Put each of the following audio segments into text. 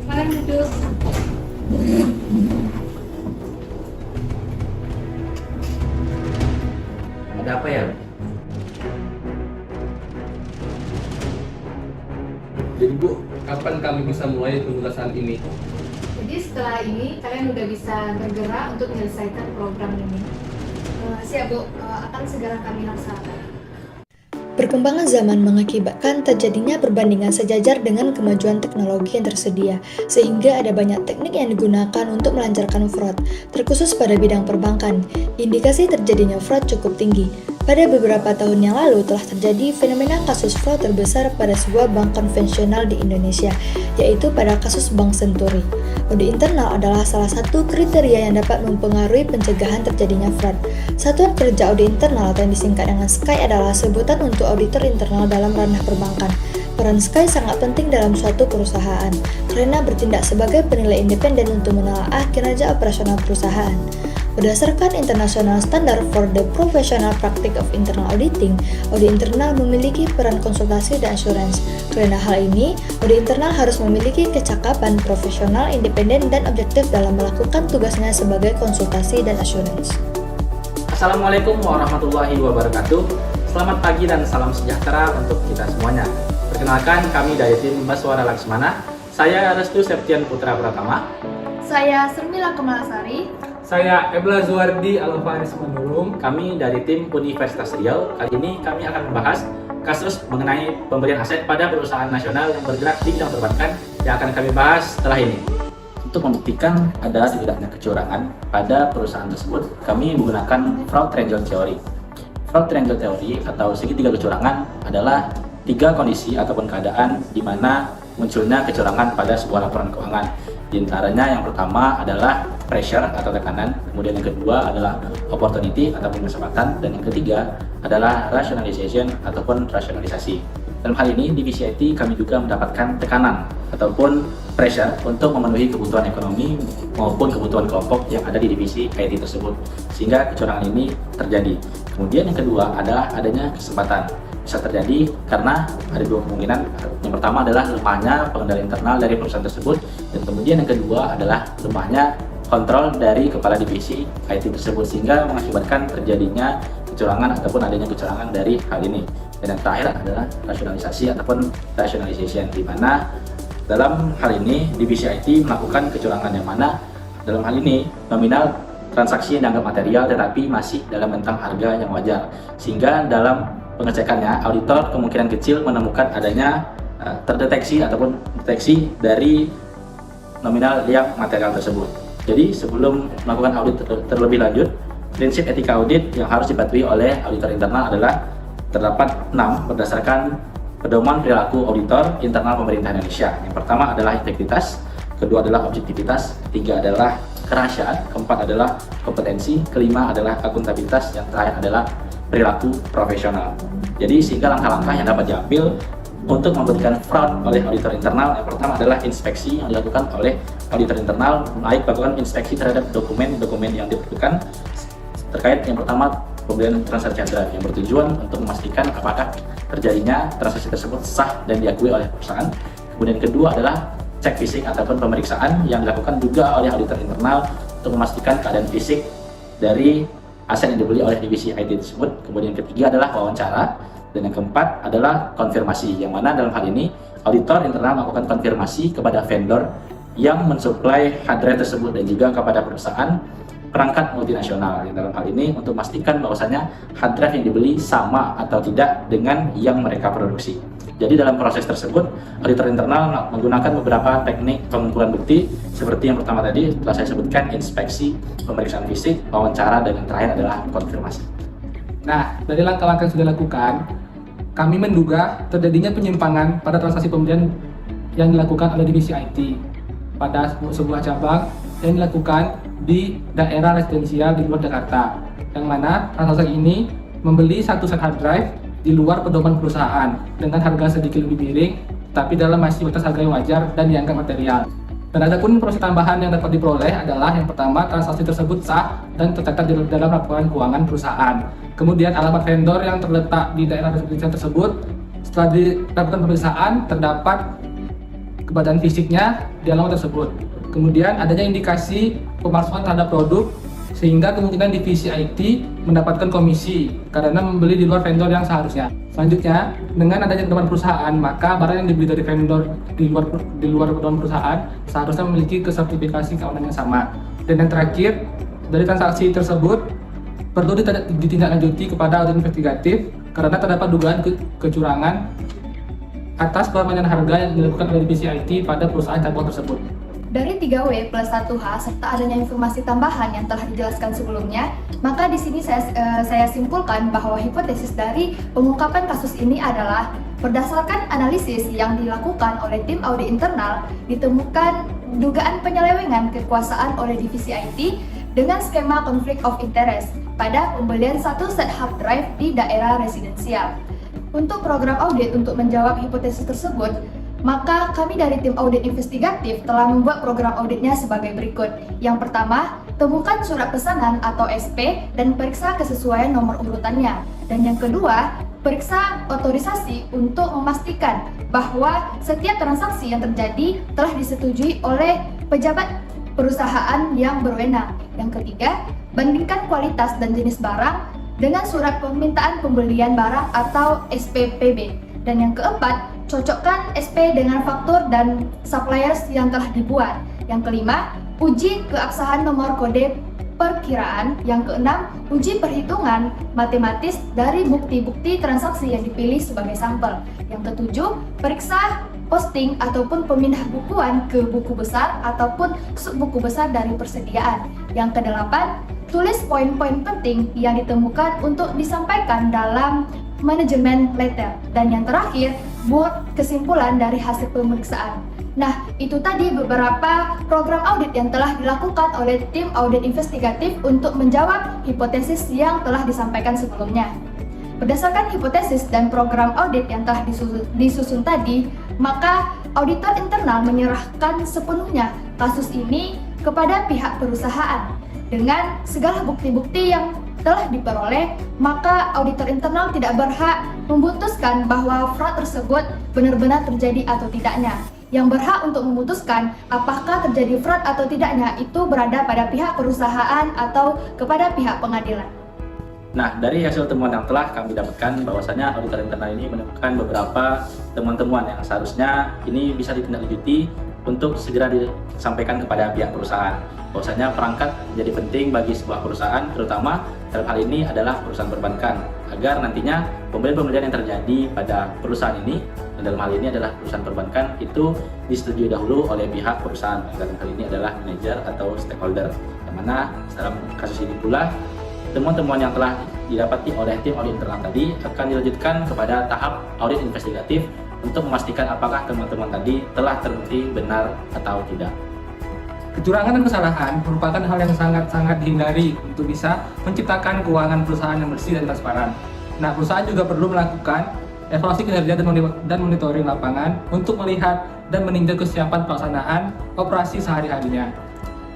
Kalian duduk. Ada apa ya? Jadi Bu, kapan kami bisa mulai penugasan ini? Jadi setelah ini kalian udah bisa bergerak untuk menyelesaikan program ini. Siap Bu, akan segera kami laksanakan. Perkembangan zaman mengakibatkan terjadinya perbandingan sejajar dengan kemajuan teknologi yang tersedia, sehingga ada banyak teknik yang digunakan untuk melancarkan fraud, terkhusus pada bidang perbankan. Indikasi terjadinya fraud cukup tinggi. Pada beberapa tahun yang lalu telah terjadi fenomena kasus fraud terbesar pada sebuah bank konvensional di Indonesia, yaitu pada kasus Bank Senturi. Audit internal adalah salah satu kriteria yang dapat mempengaruhi pencegahan terjadinya fraud. Satuan kerja audit internal atau yang disingkat dengan SKY adalah sebutan untuk auditor internal dalam ranah perbankan. Peran SKY sangat penting dalam suatu perusahaan, karena bertindak sebagai penilai independen untuk menelaah kinerja operasional perusahaan. Berdasarkan International Standard for the Professional Practice of Internal Auditing, audit internal memiliki peran konsultasi dan assurance. Karena hal ini, audit internal harus memiliki kecakapan, profesional, independen, dan objektif dalam melakukan tugasnya sebagai konsultasi dan assurance. Assalamualaikum warahmatullahi wabarakatuh. Selamat pagi dan salam sejahtera untuk kita semuanya. Perkenalkan, kami dari tim Baswara Laksmana. Saya Restu Septian Putra Pratama. Saya Sermila Kemalasari. Saya Ebla Zuardi Alfaris Manurung. Kami dari tim Universitas Riau. Kali ini kami akan membahas kasus mengenai pemberian aset pada perusahaan nasional yang bergerak di bidang perbankan yang akan kami bahas setelah ini. Untuk membuktikan ada tidaknya kecurangan pada perusahaan tersebut, kami menggunakan fraud triangle theory. Fraud triangle theory atau segitiga kecurangan adalah tiga kondisi ataupun keadaan di mana munculnya kecurangan pada sebuah laporan keuangan. Di antaranya yang pertama adalah pressure atau tekanan, kemudian yang kedua adalah opportunity ataupun kesempatan, dan yang ketiga adalah rationalization ataupun rasionalisasi. Dalam hal ini, divisi IT kami juga mendapatkan tekanan ataupun pressure untuk memenuhi kebutuhan ekonomi maupun kebutuhan kelompok yang ada di divisi IT tersebut, sehingga kecurangan ini terjadi. Kemudian yang kedua adalah adanya kesempatan. Bisa terjadi karena ada dua kemungkinan. Yang pertama adalah lemahnya pengendali internal dari perusahaan tersebut, dan kemudian yang kedua adalah lemahnya kontrol dari kepala divisi IT tersebut, sehingga mengakibatkan terjadinya kecurangan ataupun adanya kecurangan dari hal ini. Dan yang terakhir adalah rasionalisasi ataupun rationalization, di mana dalam hal ini divisi IT melakukan kecurangan yang mana dalam hal ini nominal transaksi yang dianggap material tetapi masih dalam rentang harga yang wajar, sehingga dalam pengecekannya auditor kemungkinan kecil menemukan adanya terdeteksi ataupun deteksi dari nominal yang material tersebut. Jadi sebelum melakukan audit terlebih lanjut, prinsip etika audit yang harus dipatuhi oleh auditor internal adalah terdapat 6 berdasarkan pedoman perilaku auditor internal pemerintah Indonesia. Yang pertama adalah integritas, kedua adalah objektivitas, ketiga adalah kerahasiaan, keempat adalah kompetensi, kelima adalah akuntabilitas, yang terakhir adalah perilaku profesional. Jadi sehingga langkah-langkah yang dapat diambil untuk membuktikan fraud oleh auditor internal, yang pertama adalah inspeksi yang dilakukan oleh auditor internal, baik melakukan inspeksi terhadap dokumen-dokumen yang diperlukan terkait yang pertama pembelian transaksi drive yang bertujuan untuk memastikan apakah terjadinya transaksi tersebut sah dan diakui oleh perusahaan. Kemudian kedua adalah cek fisik ataupun pemeriksaan yang dilakukan juga oleh auditor internal untuk memastikan keadaan fisik dari aset yang dibeli oleh divisi IT tersebut. Kemudian ketiga adalah wawancara, dan yang keempat adalah konfirmasi, yang mana dalam hal ini auditor internal melakukan konfirmasi kepada vendor yang mensuplai hard drive tersebut dan juga kepada perusahaan perangkat multinasional, yang dalam hal ini untuk memastikan bahwasanya hard drive yang dibeli sama atau tidak dengan yang mereka produksi. Jadi dalam proses tersebut, auditor internal menggunakan beberapa teknik pengumpulan bukti seperti yang pertama tadi telah saya sebutkan, inspeksi, pemeriksaan fisik, wawancara, dan yang terakhir adalah konfirmasi. Nah, dari langkah-langkah yang sudah dilakukan, kami menduga terjadinya penyimpangan pada transaksi pembelian yang dilakukan oleh divisi IT pada sebuah cabang yang dilakukan di daerah residensial di luar Jakarta, yang mana transaksi ini membeli satu set hard drive di luar pedoman perusahaan dengan harga sedikit lebih miring, tapi dalam masih batas harga yang wajar dan dianggap material. Dan ada pun informasi tambahan yang dapat diperoleh adalah yang pertama, transaksi tersebut sah dan tercatat di dalam laporan keuangan perusahaan. Kemudian alamat vendor yang terletak di daerah residensial tersebut setelah dilakukan pemeriksaan terdapat keberadaan fisiknya di alamat tersebut. Kemudian adanya indikasi pemalsuan terhadap produk, sehingga kemungkinan divisi IT mendapatkan komisi karena membeli di luar vendor yang seharusnya. Selanjutnya, dengan adanya pedoman perusahaan, maka barang yang dibeli dari vendor di luar pedoman perusahaan seharusnya memiliki kesertifikasi keamanan yang sama. Dan yang terakhir, dari transaksi tersebut perlu ditindaklanjuti kepada audit investigatif karena terdapat dugaan kecurangan atas perbandingan harga yang dilakukan oleh divisi IT pada perusahaan cabang tersebut. Dari 3W plus 1H serta adanya informasi tambahan yang telah dijelaskan sebelumnya, maka di sini saya simpulkan bahwa hipotesis dari pengungkapan kasus ini adalah berdasarkan analisis yang dilakukan oleh tim audit internal, ditemukan dugaan penyelewengan kekuasaan oleh divisi IT dengan skema konflik of interest pada pembelian satu set hard drive di daerah residensial. Untuk program audit untuk menjawab hipotesis tersebut, maka kami dari tim audit investigatif telah membuat program auditnya sebagai berikut. Yang pertama, temukan surat pesanan atau SP dan periksa kesesuaian nomor urutannya. Dan yang kedua, periksa otorisasi untuk memastikan bahwa setiap transaksi yang terjadi telah disetujui oleh pejabat perusahaan yang berwenang. Yang ketiga, bandingkan kualitas dan jenis barang dengan surat permintaan pembelian barang atau SPPB. Dan yang keempat, cocokkan SP dengan faktur dan suppliers yang telah dibuat. Yang kelima, uji keabsahan nomor kode perkiraan. Yang keenam, uji perhitungan matematis dari bukti-bukti transaksi yang dipilih sebagai sampel. Yang ketujuh, periksa posting ataupun pemindah bukuan ke buku besar ataupun subbuku besar dari persediaan. Yang kedelapan, tulis poin-poin penting yang ditemukan untuk disampaikan dalam manajemen letter. Dan yang terakhir, buat kesimpulan dari hasil pemeriksaan. Nah, itu tadi beberapa program audit yang telah dilakukan oleh tim audit investigatif untuk menjawab hipotesis yang telah disampaikan sebelumnya. Berdasarkan hipotesis dan program audit yang telah disusun tadi, maka auditor internal menyerahkan sepenuhnya kasus ini kepada pihak perusahaan. Dengan segala bukti-bukti yang telah diperoleh, maka auditor internal tidak berhak memutuskan bahwa fraud tersebut benar-benar terjadi atau tidaknya. Yang berhak untuk memutuskan apakah terjadi fraud atau tidaknya itu berada pada pihak perusahaan atau kepada pihak pengadilan. Nah, dari hasil temuan yang telah kami dapatkan, bahwasanya auditor internal ini menemukan beberapa temuan-temuan yang seharusnya ini bisa ditindaklanjuti untuk segera disampaikan kepada pihak perusahaan. Bahwasanya perangkat menjadi penting bagi sebuah perusahaan, terutama dalam hal ini adalah perusahaan perbankan, agar nantinya pembelian-pembelian yang terjadi pada perusahaan ini, dan dalam hal ini adalah perusahaan perbankan, itu disetujui dahulu oleh pihak perusahaan. Dalam hal ini adalah manajer atau stakeholder, yang mana dalam kasus ini pula temuan-temuan yang telah didapati oleh tim audit internal tadi akan dilanjutkan kepada tahap audit investigatif untuk memastikan apakah temuan-temuan tadi telah terbukti benar atau tidak. Kecurangan dan kesalahan merupakan hal yang sangat-sangat dihindari untuk bisa menciptakan keuangan perusahaan yang bersih dan transparan. Nah, perusahaan juga perlu melakukan evaluasi kinerja dan monitoring lapangan untuk melihat dan meninjau kesiapan pelaksanaan operasi sehari-harinya.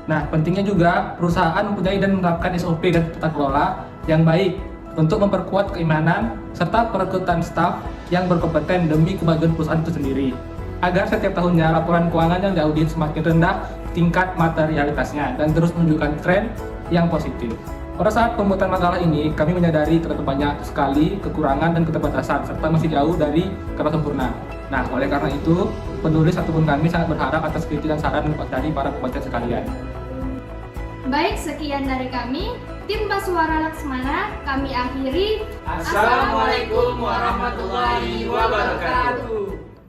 Nah, pentingnya juga perusahaan mempunyai dan menerapkan SOP dan tata kelola yang baik untuk memperkuat keimanan serta perekrutan staf yang berkompeten demi kemajuan perusahaan itu sendiri, agar setiap tahunnya laporan keuangan yang diaudit semakin rendah tingkat materialitasnya dan terus menunjukkan tren yang positif. Pada saat pembuatan makalah ini, kami menyadari terdapat banyak sekali kekurangan dan keterbatasan serta masih jauh dari kata sempurna. Nah, oleh karena itu, penulis ataupun kami sangat berharap atas kritik dan saran dari para pembaca sekalian. Baik, sekian dari kami, tim Baswara Laksmana. Kami akhiri. Assalamualaikum warahmatullahi wabarakatuh.